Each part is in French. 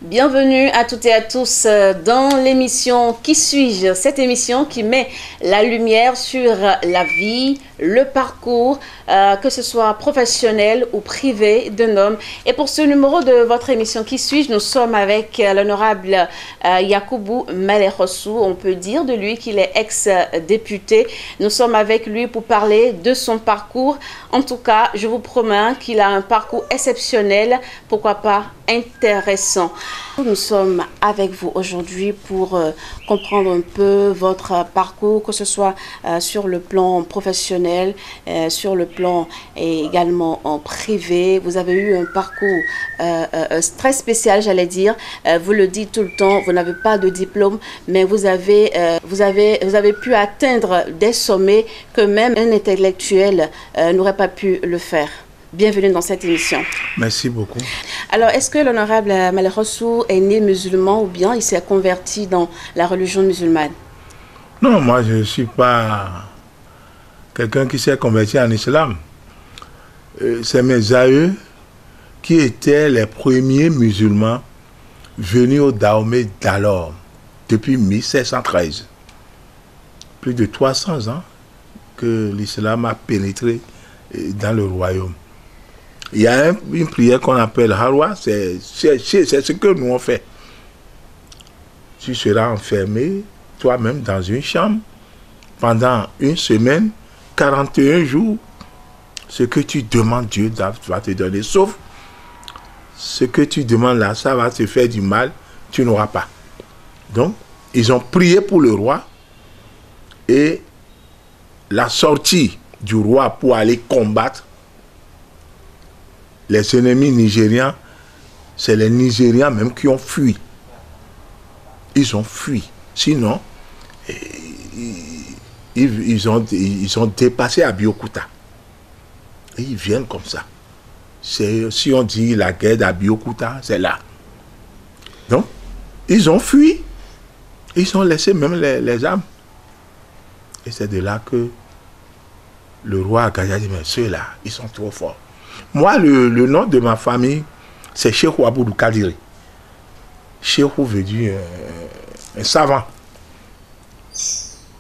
Bienvenue à toutes et à tous dans l'émission Qui suis-je? Cette émission qui met la lumière sur la vie, le parcours, que ce soit professionnel ou privé d'un homme. Et pour ce numéro de votre émission Qui suis-je? Nous sommes avec l'honorable Yakubu Malerossou. On peut dire de lui qu'il est ex-député. Nous sommes avec lui pour parler de son parcours. En tout cas, je vous promets qu'il a un parcours exceptionnel, pourquoi pas intéressant. Nous sommes avec vous aujourd'hui pour comprendre un peu votre parcours, que ce soit sur le plan professionnel, sur le plan également en privé. Vous avez eu un parcours très spécial, j'allais dire. Vous le dites tout le temps, vous n'avez pas de diplôme, mais vous avez pu atteindre des sommets que même un intellectuel n'aurait pas pu le faire. Bienvenue dans cette émission. Merci beaucoup. Alors, est-ce que l'honorable Malerossou est né musulman ou bien il s'est converti dans la religion musulmane? Non, moi je ne suis pas quelqu'un qui s'est converti en islam. C'est mes aïeux qui étaient les premiers musulmans venus au Dahomey d'alors, depuis 1713. Plus de 300 ans que l'islam a pénétré dans le royaume. Il y a une prière qu'on appelle Harwa, c'est ce que nous on fait. Tu seras enfermé, toi-même, dans une chambre, pendant une semaine, 41 jours. Ce que tu demandes, Dieu va te donner. Sauf ce que tu demandes là, ça va te faire du mal, tu n'auras pas. Donc, ils ont prié pour le roi et la sortie du roi pour aller combattre les ennemis nigérians, c'est les Nigérians même qui ont fui. Ils ont fui. Sinon, ils ont dépassé Abeokuta. Et ils viennent comme ça. Si on dit la guerre d'Abeokuta, c'est là. Donc, ils ont fui. Ils ont laissé même les armes. Et c'est de là que le roi Agadia dit, mais ceux-là, ils sont trop forts. Moi, le nom de ma famille, c'est Cheikhou Aboudou Kadiri. Cheikhou veut dire un savant.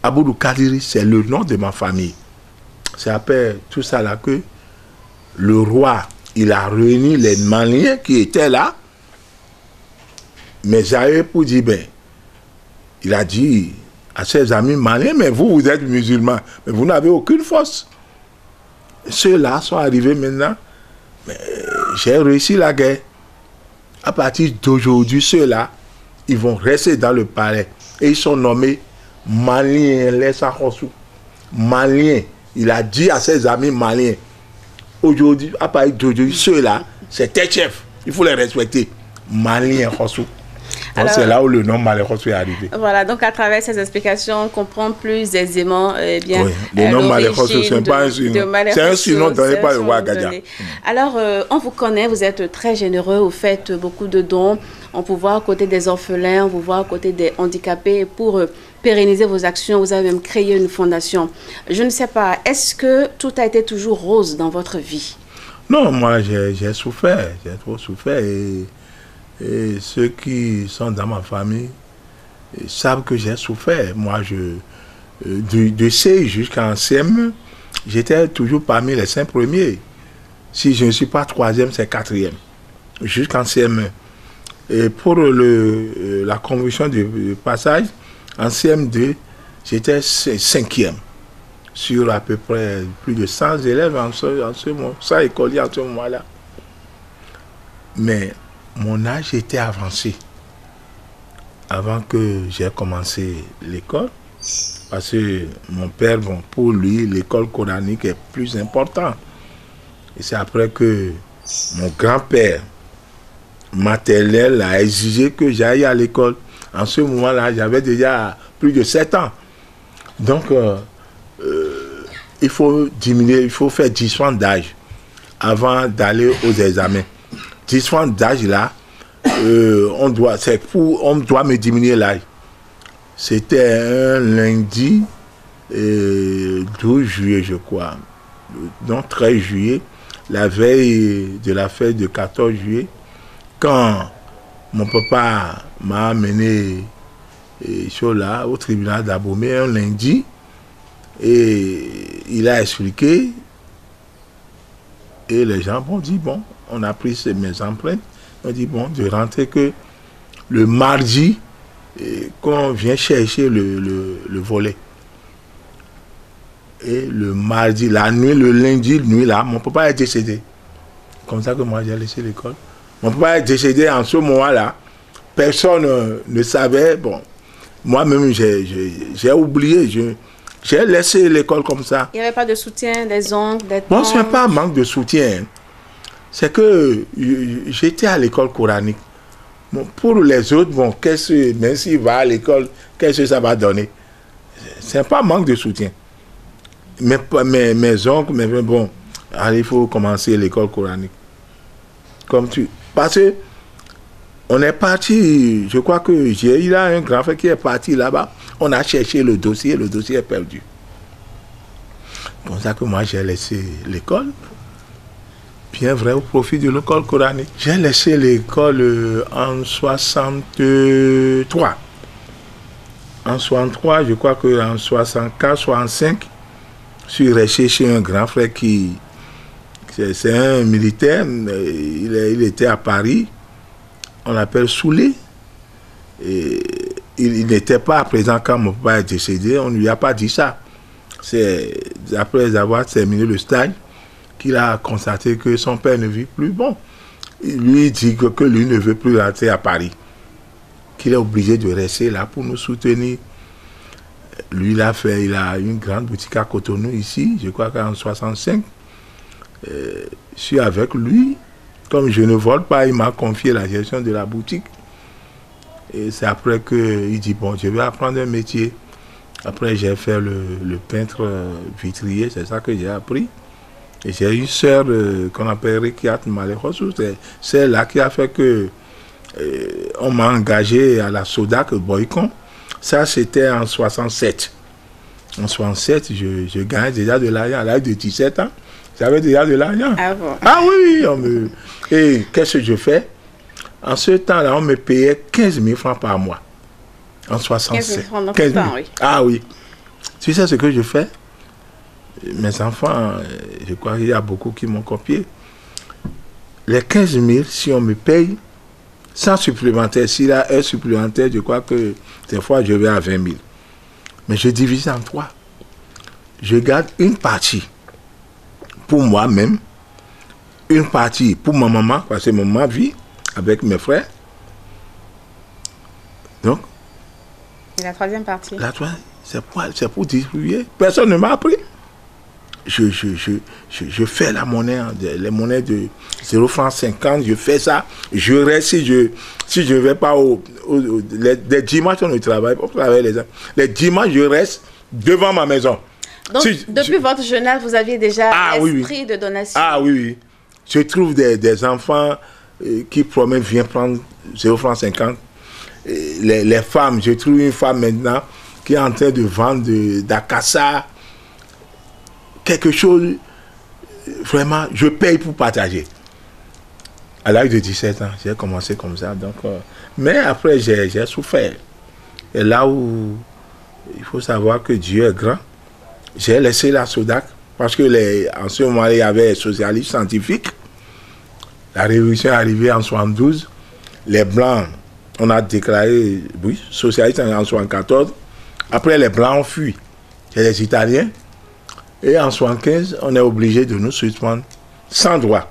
Aboudou Kadiri, c'est le nom de ma famille. C'est après tout ça là que le roi, il a réuni les Maliens qui étaient là. Mais j'avais pour dire, ben, il a dit à ses amis maliens, mais vous êtes musulmans, mais vous n'avez aucune force. Ceux-là sont arrivés maintenant. J'ai réussi la guerre. À partir d'aujourd'hui, ceux-là, ils vont rester dans le palais. Et ils sont nommés Maliens, les Sarossou. Maliens. Il a dit à ses amis Maliens. Aujourd'hui, à partir d'aujourd'hui, ceux-là, c'est tes chefs. Il faut les respecter. Maliens, Rossou. C'est là où le nom Malerossou est arrivé. Voilà, donc à travers ces explications, on comprend plus aisément bien, oui, le nom Malerossou, ce n'est pas un surnom. C'est un surnom donné par le roi Agadia. Alors, on vous connaît, vous êtes très généreux, vous faites beaucoup de dons. On vous voit à côté des orphelins, on vous voit à côté des handicapés. Pour pérenniser vos actions, vous avez même créé une fondation. Je ne sais pas, est-ce que tout a été toujours rose dans votre vie? Non, moi j'ai souffert, j'ai trop souffert. Et ceux qui sont dans ma famille savent que j'ai souffert. Moi, de C jusqu'en CM, j'étais toujours parmi les 5 premiers. Si je ne suis pas 3e, c'est 4e. Jusqu'en CM1. Et pour la conversion du passage, en CM2, j'étais 5e. Sur à peu près plus de 100 élèves en ce moment, 100 écoliers en ce moment-là. Mais mon âge était avancé avant que j'ai commencé l'école, parce que mon père, bon, pour lui, l'école coranique est plus importante. Et c'est après que mon grand-père maternel a exigé que j'aille à l'école. En ce moment-là, j'avais déjà plus de 7 ans. Donc, il faut diminuer, il faut faire 10 ans d'âge avant d'aller aux examens. 10 ans d'âge là, on doit me diminuer l'âge. C'était un lundi 12 juillet, je crois. Donc 13 juillet, la veille de la fête de 14 juillet, quand Mon papa m'a amené là, au tribunal d'Abomey un lundi et il a expliqué et les gens m'ont dit bon, on a pris mes empreintes, on dit bon, de rentrer que le mardi qu'on vient chercher le volet. Et le mardi, la nuit, le lundi, nuit là, mon papa est décédé. Comme ça que moi j'ai laissé l'école. Mon papa est décédé en ce moment-là. Personne ne savait. Bon, moi-même j'ai oublié. J'ai laissé l'école comme ça. Il n'y avait pas de soutien des oncles, des tantes? Bon, ce n'est pas un manque de soutien. C'est que j'étais à l'école coranique. Bon, pour les autres, bon, même s'il va à l'école, qu'est-ce que ça va donner? Ce n'est pas un manque de soutien. Mes oncles, bon, allez, il faut commencer l'école coranique. Parce que on est parti, je crois que il a un grand frère qui est parti là-bas. On a cherché le dossier est perdu. C'est pour ça que moi j'ai laissé l'école, bien vrai, au profit de l'école coranique. J'ai laissé l'école en 63. En 63, je crois qu'en 64, 65, je suis resté chez un grand frère c'est un militaire, il était à Paris, on l'appelle Soulé. Et il n'était pas présent quand mon papa est décédé, on ne lui a pas dit ça. C'est après avoir terminé le stage qu'il a constaté que son père ne vit plus. Bon, lui dit que lui ne veut plus rentrer à Paris, qu'il est obligé de rester là pour nous soutenir. Lui, il a une grande boutique à Cotonou ici, je crois qu'en 65. Je suis avec lui. Comme je ne vole pas, il m'a confié la gestion de la boutique. Et c'est après qu'il dit, bon, je vais apprendre un métier. Après, j'ai fait le peintre vitrier, c'est ça que j'ai appris. Et j'ai une sœur qu'on appelle Rikiat Malekosou. C'est celle-là qui a fait que on m'a engagé à la Sodac Boycon. Ça, c'était en 67. En 67, je gagnais déjà de l'argent à l'âge de 17 ans. J'avais déjà de l'argent. Ah bon? Ah oui, Et qu'est-ce que je fais? En ce temps-là, on me payait 15 000 francs par mois. En 67. 15 000 francs, 15 000. Oui. Ah oui. Tu sais ce que je fais? Mes enfants, je crois qu'il y a beaucoup qui m'ont copié. Les 15 000, si on me paye, sans supplémentaire, s'il y a un supplémentaire, je crois que des fois, je vais à 20 000. Mais je divise en 3. Je garde une partie pour moi-même, une partie pour ma maman, parce que maman vit avec mes frères. Donc, et la troisième partie? La troisième, c'est pour distribuer. Personne ne m'a appris. Je fais la monnaie, les monnaies de 0 francs 50, je fais ça. Je reste, si je ne vais pas les dimanches, on ne travaille pas, les dimanches, je reste devant ma maison. Donc, depuis votre jeunesse, vous aviez déjà l'esprit de donation. Ah oui, oui. Je trouve des enfants qui promettent, viens prendre 0 francs 50. Les femmes, je trouve une femme maintenant qui est en train de vendre d'Akassa. Quelque chose, vraiment, je paye pour partager. À l'âge de 17 ans, j'ai commencé comme ça. Donc, mais après, j'ai souffert. Et là où il faut savoir que Dieu est grand, j'ai laissé la Sodac parce que en ce moment, il y avait les socialistes scientifiques. La révolution est arrivée en 72. Les Blancs, on a déclaré, oui, socialistes en 74. Après, les Blancs ont fui. C'est les Italiens. Et en 75, on est obligé de nous suspendre sans droit.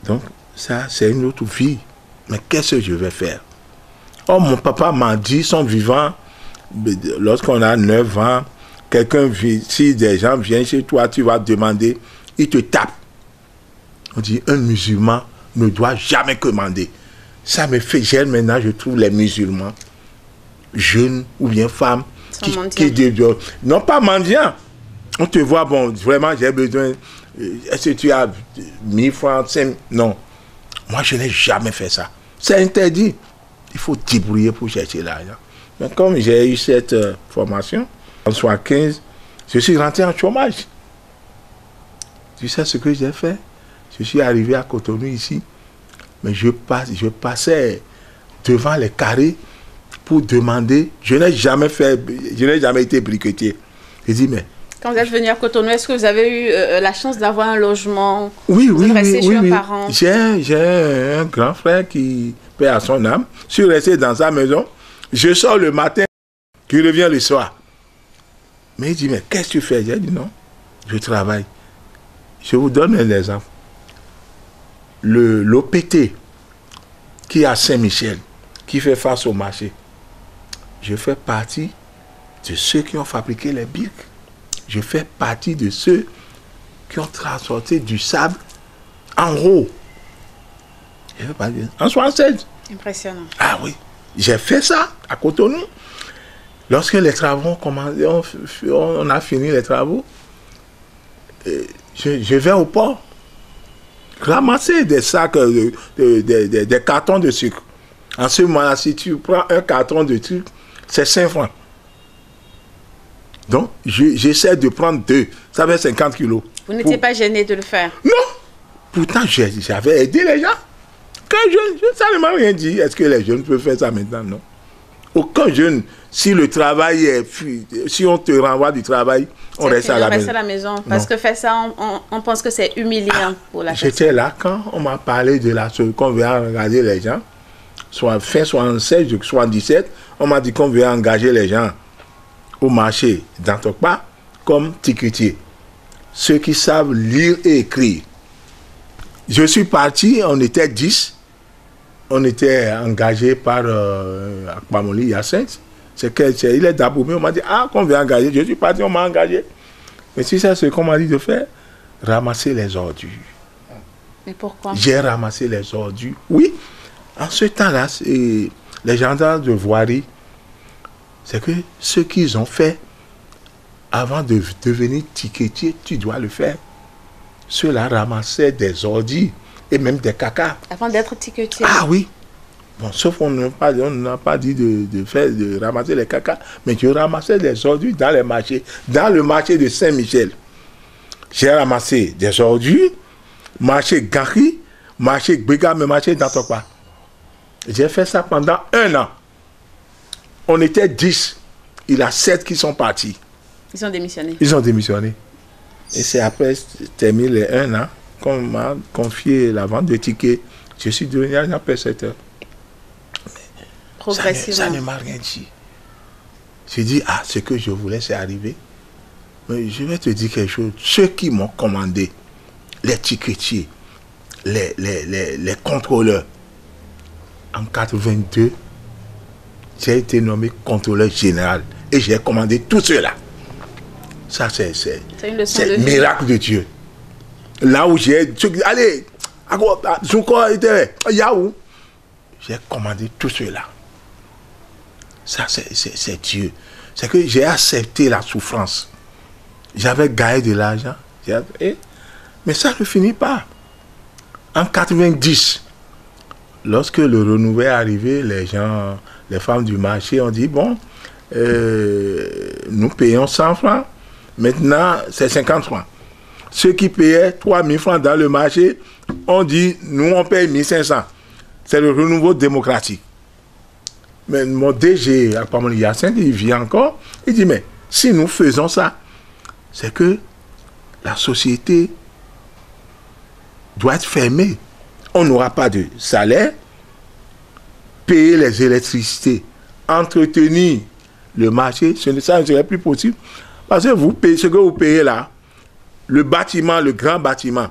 Donc, ça, c'est une autre vie. Mais qu'est-ce que je vais faire? Oh, mon papa m'a dit, son vivant, lorsqu'on a 9 ans, quelqu'un vient, si des gens viennent chez toi, tu vas demander, il te tape. On dit, un musulman ne doit jamais commander. Ça me fait gêne maintenant, je trouve les musulmans, jeunes ou bien femmes, qui non pas mendiants. On te voit, bon, vraiment, j'ai besoin, est-ce que tu as 1000 francs, 5 non. Moi, je n'ai jamais fait ça. C'est interdit. Il faut débrouiller pour chercher l'argent. Mais comme j'ai eu cette formation, en 75, je suis rentré en chômage. Tu sais ce que j'ai fait? Je suis arrivé à Cotonou ici. mais je passais devant les carrés pour demander. Je n'ai jamais été briquetier. Je dis, mais... Quand vous êtes venu à Cotonou, est-ce que vous avez eu la chance d'avoir un logement? Oui, vous êtes resté chez un parent? J'ai un grand frère qui paie à son âme. Je suis resté dans sa maison. Je sors le matin, je reviens le soir. Mais il dit, mais qu'est-ce que tu fais? J'ai dit, non, je travaille. Je vous donne un exemple. L'OPT qui est à Saint-Michel, qui fait face au marché, je fais partie de ceux qui ont fabriqué les briques. Je fais partie de ceux qui ont transporté du sable en haut. Je fais partie en 76. Impressionnant. Ah oui, j'ai fait ça à Cotonou. Lorsque les travaux ont commencé, on a fini les travaux, je vais au port ramasser des sacs, des cartons de sucre. En ce moment-là, si tu prends un carton de sucre, c'est 5 francs. Donc, j'essaie de prendre 2. Ça fait 50 kilos. Vous n'étiez pas gêné de le faire? Non. Pourtant, j'avais aidé les gens. Quand ça ne m'a rien dit. Est-ce que les jeunes peuvent faire ça maintenant? Non. Aucun jeune, si le travail est... Si on te renvoie du travail, on reste à la maison. On reste à la maison. Parce que faire ça, on pense que c'est humiliant pour la personne. J'étais là quand on m'a parlé de la chose, qu'on veut engager les gens. Soit fin 76, 77, on m'a dit qu'on veut engager les gens au marché d'Antokpa comme ticketiers. Ceux qui savent lire et écrire. Je suis parti, on était 10. On était engagés par Akpamoli Hyacinthe. Il est d'Aboumé, on m'a dit, qu'on veut engager. Je suis parti, on m'a engagé. Mais si c'est ce qu'on m'a dit de faire, ramasser les ordures. Mais pourquoi? J'ai ramassé les ordures. Oui, en ce temps-là, les gendarmes de voirie, c'est que ce qu'ils ont fait, avant de devenir ticketier, tu dois le faire. Ceux-là ramassaient des ordures et même des caca. Avant d'être ticketier? Ah oui. Bon, sauf qu'on n'a pas dit de ramasser les caca, mais je ramassais des ordures dans les marchés. Dans le marché de Saint-Michel, j'ai ramassé des ordures, marché Gary, marché Béga, mais marché d'Antokpa. J'ai fait ça pendant 1 an. On était 10. Il y a 7 qui sont partis. Ils ont démissionné. Ils ont démissionné. Et c'est après terminé les 1 an qu'on m'a confié la vente de tickets. Je suis devenu agent percepteur. Progressivement. Ça ne m'a rien dit. J'ai dit, ce que je voulais, c'est arriver. Mais je vais te dire quelque chose. Ceux qui m'ont commandé, les ticketiers, les contrôleurs, en 82, j'ai été nommé contrôleur général. Et j'ai commandé tout cela. Ça, c'est le miracle de Dieu. Là où j'ai... Allez, j'ai commandé tout cela. Ça, c'est Dieu. C'est que j'ai accepté la souffrance. J'avais gagné de l'argent. Mais ça ne finit pas. En 90, lorsque le renouveau est arrivé, les gens, les femmes du marché ont dit, bon, nous payons 100 francs. Maintenant, c'est 50 francs. Ceux qui payaient 3000 francs dans le marché, on dit, nous, on paye 1500. C'est le renouveau démocratique. Mais mon DG, Akpamoli Hyacinthe, il vient encore, il dit, mais si nous faisons ça, c'est que la société doit être fermée. On n'aura pas de salaire, payer les électricités, entretenir le marché, ça ne serait plus possible. Parce que vous payez ce que vous payez là, le bâtiment, le grand bâtiment,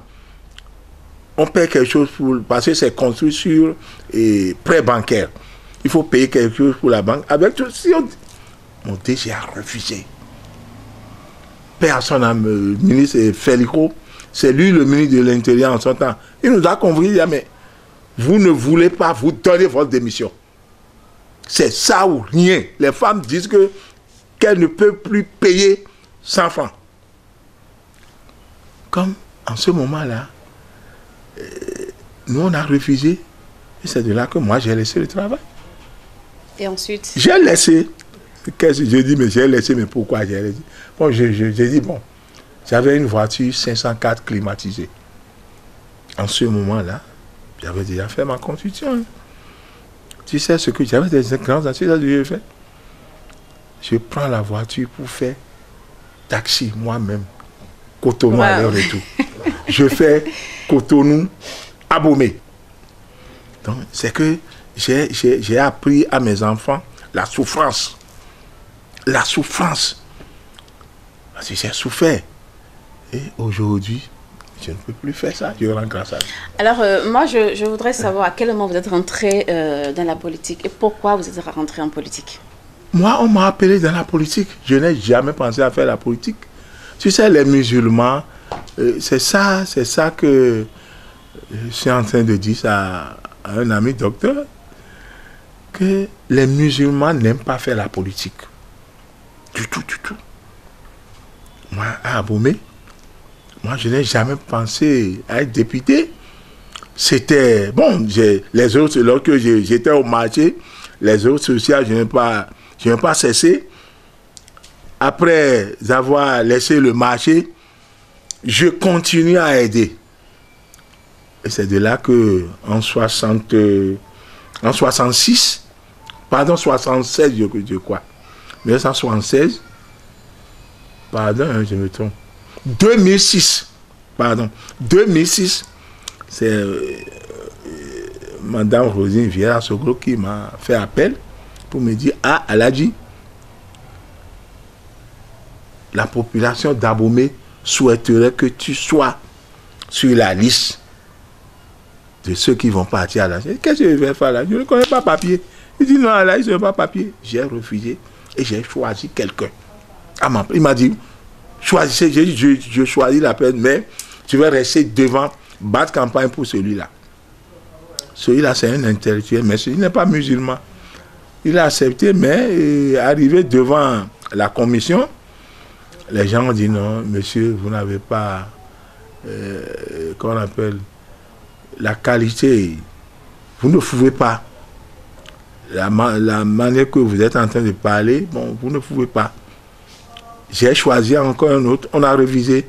on paye quelque chose parce que c'est construit sur prêt bancaire. Il faut payer quelque chose pour la banque. Avec tout, mon DG a refusé. Personne n'a ministre Félico, c'est lui le ministre de l'Intérieur en son temps. Il nous a compris, il dit, mais vous ne voulez pas vous donner votre démission. C'est ça ou rien. Les femmes disent qu'elles ne peuvent plus payer 100 francs. Comme en ce moment-là, nous on a refusé. Et c'est de là que moi j'ai laissé le travail. Et ensuite? J'ai laissé. Qu'est-ce que je dis, mais j'ai laissé, mais pourquoi j'ai laissé? Bon, j'ai dit, bon, j'avais une voiture 504 climatisée. En ce moment-là, J'avais déjà fait ma constitution. Hein. Tu sais ce que j'avais des grands astuces que j'ai fait. Je prends la voiture pour faire taxi moi-même. Cotonou à l'heure et tout. Je fais Cotonou Abomey. Donc, c'est que j'ai appris à mes enfants la souffrance. La souffrance. Parce que j'ai souffert. Et aujourd'hui, je ne peux plus faire ça. Je rends grâce à Dieu. Alors, moi, je voudrais savoir à quel moment vous êtes rentré dans la politique et pourquoi vous êtes rentré en politique. Moi, on m'a appelé dans la politique. Je n'ai jamais pensé à faire la politique. Tu sais, les musulmans, c'est ça que je suis en train de dire à un ami docteur, que les musulmans n'aiment pas faire la politique. Du tout, du tout. Moi, à Abomey, moi, je n'ai jamais pensé à être député. C'était, bon, les autres, lorsque j'étais au marché, les autres sociales, je n'ai pas cessé. Après avoir laissé le marché, je continue à aider. Et c'est de là que, en 66, pardon, 76, je crois, 1976, pardon, je me trompe, 2006, c'est Madame Rosine Vieira-Soglo qui m'a fait appel pour me dire, ah, Aladji, la population d'Abomey souhaiterait que tu sois sur la liste de ceux qui vont partir à la. Qu'est-ce que je vais faire là? Je ne connais pas papier. Il dit non, là, je ne connais pas papier. J'ai refusé et j'ai choisi quelqu'un. Il m'a dit, choisissez, j'ai dit, je choisis la peine, mais je vais rester devant, battre campagne pour celui-là. Celui-là, c'est un intellectuel, mais il n'est pas musulman. Il a accepté, mais arrivé devant la commission, les gens ont dit non, monsieur, vous n'avez pas, qu'on appelle, la qualité. Vous ne pouvez pas. La manière que vous êtes en train de parler, bon, vous ne pouvez pas. J'ai choisi encore un autre, on a révisé.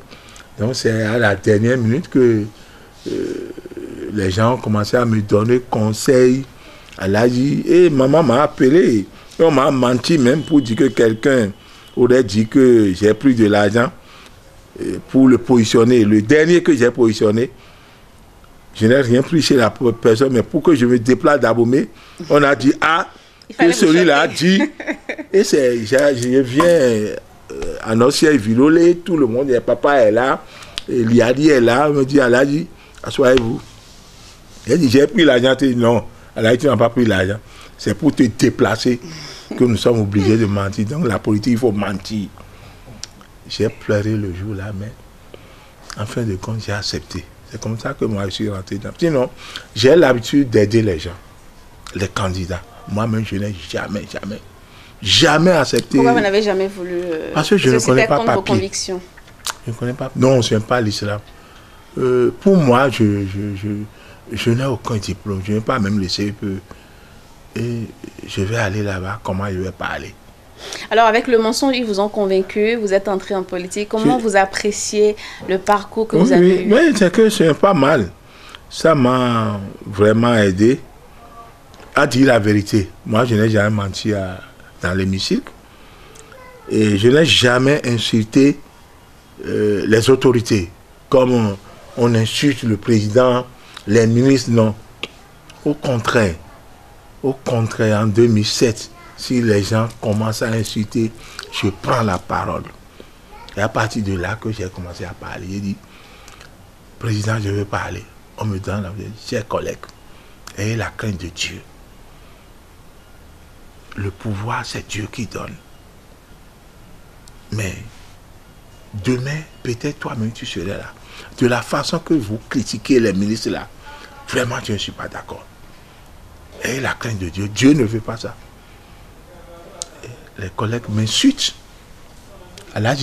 Donc c'est à la dernière minute que les gens ont commencé à me donner conseil. Elle a dit, et maman m'a appelé, et on m'a menti même pour dire que quelqu'un aurait dit que j'ai pris de l'argent pour le positionner. Le dernier que j'ai positionné, je n'ai rien pris chez la personne, mais pour que je me déplace d'Abomey, on a dit, ah, que celui-là dit, et je viens à Nossier Vilolé, tout le monde, papa est là, et Liadi est là, on me dit, elle a dit, assoyez-vous. Il a dit, j'ai pris l'argent, tu dis non, elle a dit, tu n'as pas pris l'argent, c'est pour te déplacer que nous sommes obligés de mentir. Donc la politique, il faut mentir. J'ai pleuré le jour-là, mais en fin de compte, j'ai accepté. C'est comme ça que moi, je suis rentré dedans. Sinon, j'ai l'habitude d'aider les gens, les candidats. Moi-même, je n'ai jamais accepté. Pourquoi vous n'avez jamais voulu parce que je ne connais pas papier. Vos convictions. Je ne connais pas. Non, je n'aime pas l'islam. Pour moi, je n'ai aucun diplôme. Je n'ai pas même le CEP. Et je vais aller là-bas. Comment je vais parler? Alors, avec le mensonge, ils vous ont convaincu, vous êtes entré en politique. Comment vous appréciez le parcours que vous avez eu? Oui, c'est que c'est pas mal. Ça m'a vraiment aidé à dire la vérité. Moi, je n'ai jamais menti dans l'hémicycle. Et je n'ai jamais insulté les autorités. Comme on insulte le président, les ministres, non. Au contraire, en 2007, si les gens commencent à insulter, je prends la parole. Et à partir de là que j'ai commencé à parler, j'ai dit, président, je veux parler. On me donne la vérité. Chers collègues, ayez la crainte de Dieu. Le pouvoir, c'est Dieu qui donne. Mais demain, peut-être toi-même, tu serais là. De la façon que vous critiquez les ministres là, vraiment, je ne suis pas d'accord. Ayez la crainte de Dieu. Dieu ne veut pas ça. Les collègues m'insultent. Là,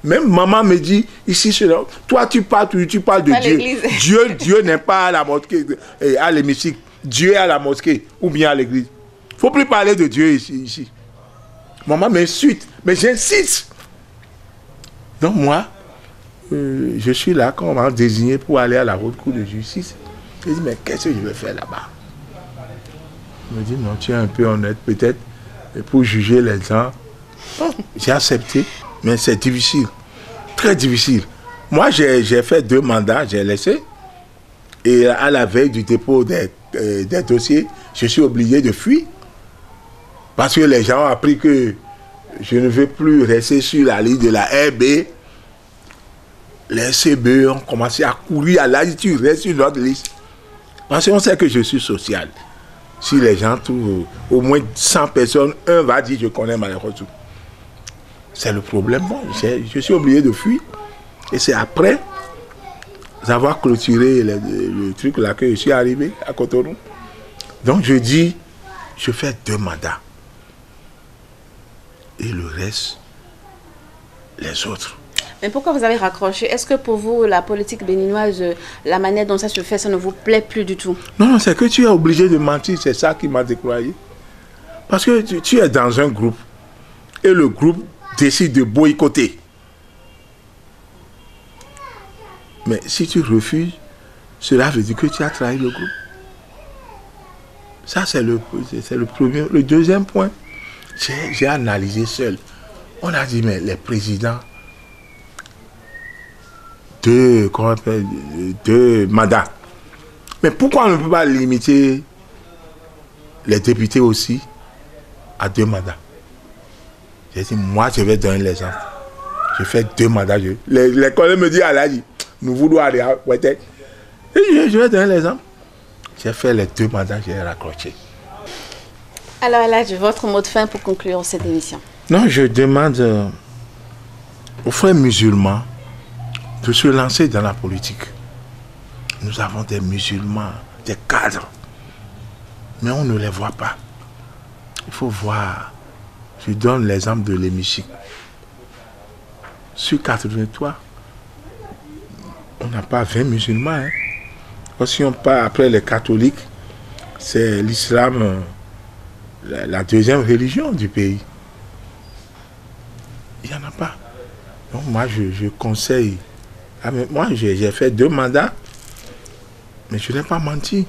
même maman me dit, ici, toi tu parles de Dieu. Dieu n'est pas à la mosquée, à l'hémicycle. Dieu est à la mosquée ou bien à l'église. Il ne faut plus parler de Dieu ici. Maman m'insulte, mais j'insiste. Donc moi, je suis là quand on m'a désigné pour aller à la haute cour de justice. Je dis, mais qu'est-ce que je vais faire là-bas? Il me dit, non, tu es un peu honnête, peut-être, pour juger les gens. Bon, j'ai accepté, mais c'est difficile, très difficile. Moi, j'ai fait 2 mandats, j'ai laissé. Et à la veille du dépôt des dossiers, je suis obligé de fuir. Parce que les gens ont appris que je ne veux plus rester sur la liste de la RB. Les CBE ont commencé à courir à la liste, tu restes sur notre liste. Parce qu'on sait que je suis social. Si les gens trouvent au moins 100 personnes, un va dire je connais malheureusement. C'est le problème. Bon, je suis obligé de fuir. Et c'est après avoir clôturé le truc là que je suis arrivé à Cotonou. Donc je dis, je fais 2 mandats. Et le reste, les autres. Mais pourquoi vous avez raccroché? Est-ce que pour vous, la politique béninoise, la manière dont ça se fait, ça ne vous plaît plus du tout? Non, c'est que tu es obligé de mentir, c'est ça qui m'a décroyé. Parce que tu es dans un groupe et le groupe décide de boycotter. Mais si tu refuses, cela veut dire que tu as trahi le groupe. Ça, c'est le premier. Le deuxième point, j'ai analysé seul. On a dit, mais les présidents de mandats. Mais pourquoi on ne peut pas limiter les députés aussi à 2 mandats? J'ai dit, moi, je vais donner l'exemple. Je fais 2 mandats. Les collègues me disent, Alhaji, nous voulons aller à Ouettek. Je vais donner l'exemple. J'ai fait les 2 mandats, j'ai raccroché. Alors Alhaji, votre mot de fin pour conclure cette émission? Non, je demande aux frères musulmans de se lancer dans la politique. Nous avons des musulmans, des cadres, mais on ne les voit pas. Il faut voir. Je donne l'exemple de l'hémicycle. Sur 83, on n'a pas 20 musulmans. Hein. Si on part après les catholiques, c'est l'islam, la deuxième religion du pays. Il n'y en a pas. Donc moi, je conseille. Moi, j'ai fait 2 mandats, mais je n'ai pas menti.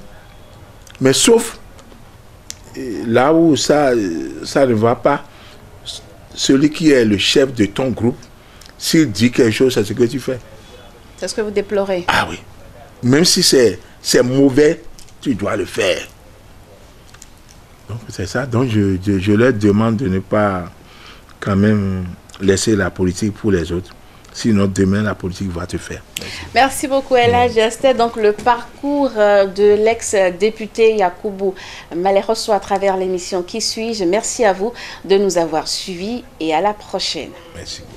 Mais sauf là où ça ne va pas, celui qui est le chef de ton groupe, s'il dit quelque chose, c'est ce que tu fais. C'est ce que vous déplorez? Ah oui. Même si c'est mauvais, tu dois le faire. Donc c'est ça. Donc je leur demande de ne pas quand même laisser la politique pour les autres. Sinon, demain, la politique va te faire. Merci beaucoup, Elhadji. C'était donc le parcours de l'ex-député Yacoubou Malerosso à travers l'émission Qui suis-je? Merci à vous de nous avoir suivis et à la prochaine. Merci beaucoup.